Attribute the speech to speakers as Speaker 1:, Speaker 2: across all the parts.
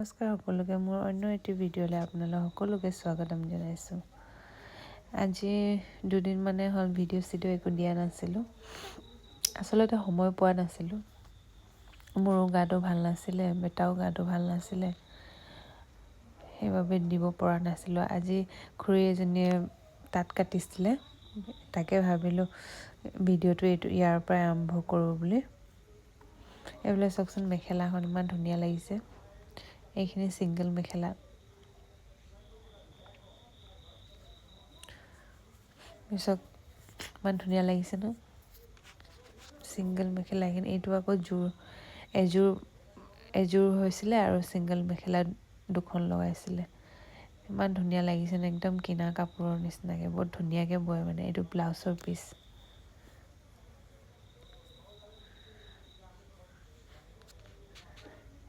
Speaker 1: নমস্কাৰ সকলোকে মোৰ অন্য এটি ভিডিঅ'লৈ আপোনালোক সকলোকে স্বাগতম জনাইছোঁ। আজি দুদিন মানে হ'ল ভিডিঅ' একো দিয়া নাছিলোঁ। আচলতে সময় পোৱা নাছিলোঁ। মোৰো গাটো ভাল নাছিলে, বেটাও গাটো ভাল নাছিলে, সেইবাবে দিব পৰা নাছিলোঁ। আজি খুৰী এজনীয়ে তাঁত কাটিছিলে, তাকে ভাবিলোঁ ভিডিঅ'টো ইয়াৰ পৰাই আৰম্ভ কৰোঁ বুলি। এইবোলে চাওকচোন, মেখেলাখন ইমান ধুনীয়া লাগিছে। এইখিনি ছিংগল মেখেলা। পিছত ইমান ধুনীয়া লাগিছে ন, ছিংগল মেখেলা। এইখিনি এইটো আকৌ এযোৰ হৈছিলে আৰু ছিংগল মেখেলা দুখন লগাইছিলে। ইমান ধুনীয়া লাগিছে ন, একদম কিনা কাপোৰৰ নিচিনাকৈ বহুত ধুনীয়াকৈ বয় মানে। এইটো ব্লাউজৰ পিচ।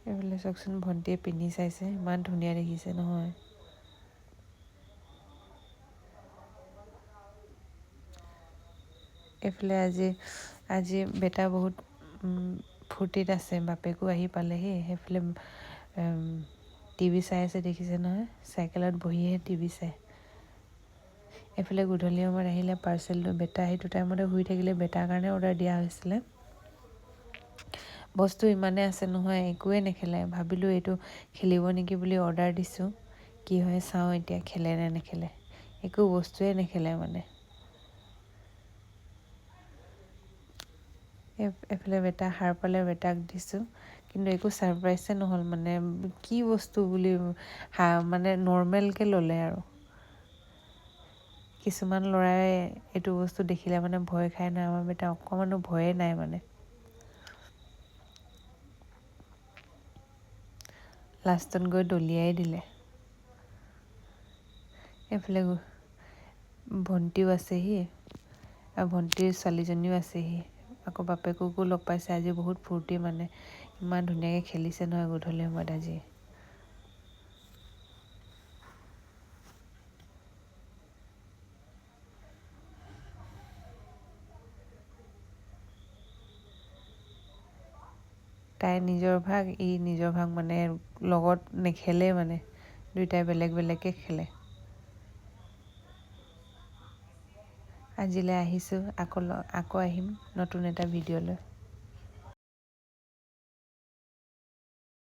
Speaker 1: এইফালে চাওকচোন, ভণ্টিয়ে পিন্ধি চাইছে, ইমান ধুনীয়া দেখিছে নহয়। এইফালে আজি বেটা বহুত ফূৰ্তিত আছে, বাপেকো আহি পালেহি। সেইফালে টিভি চাই আছে, দেখিছে নহয়, চাইকেলত বহিহে টিভি চাই। এইফালে গধূলি সময়ত আহিলে পাৰ্চেলটো, বেটা সেইটো টাইমতে শুই থাকিলে, বেটাৰ কাৰণে অৰ্ডাৰ দিয়া হৈছিলে। বস্তু ইমানে আছে নহয়, একোৱে নেখেলে। ভাবিলোঁ এইটো খেলিব নেকি বুলি অৰ্ডাৰ দিছোঁ, কি হয় চাওঁ এতিয়া, খেলে নে নেখেলে। একো বস্তুৱে নেখেলে মানে। এইফালে বেটা সাৰ পালে, বেটাক দিছোঁ, কিন্তু একো ছাৰপ্ৰাইজে নহ'ল মানে। কি বস্তু বুলি মানে নৰ্মেলকৈ ল'লে আৰু। কিছুমান ল'ৰাই এইটো বস্তু দেখিলে মানে ভয় খায় নহয়, আমাৰ বেটা অকণমানো ভয়ে নাই মানে। লাষ্টত গৈ দলিয়াই দিলে। এইফালে ভণ্টিও আছেহি, আৰু ভণ্টিৰ ছোৱালীজনীও আছেহি। আকৌ বাপেককো লগ পাইছে। আজি বহুত ফূৰ্তি মানে, ইমান ধুনীয়াকৈ খেলিছে নহয় গধূলি সময়ত আজি। তাই নিজৰ ভাগ, নিজৰ ভাগ মানে, লগত নেখেলে মানে, দুয়োটাই বেলেগ বেলেগকৈ খেলে। আজিলৈ আহিছোঁ, আকৌ আহিম নতুন এটা ভিডিঅ'লৈ।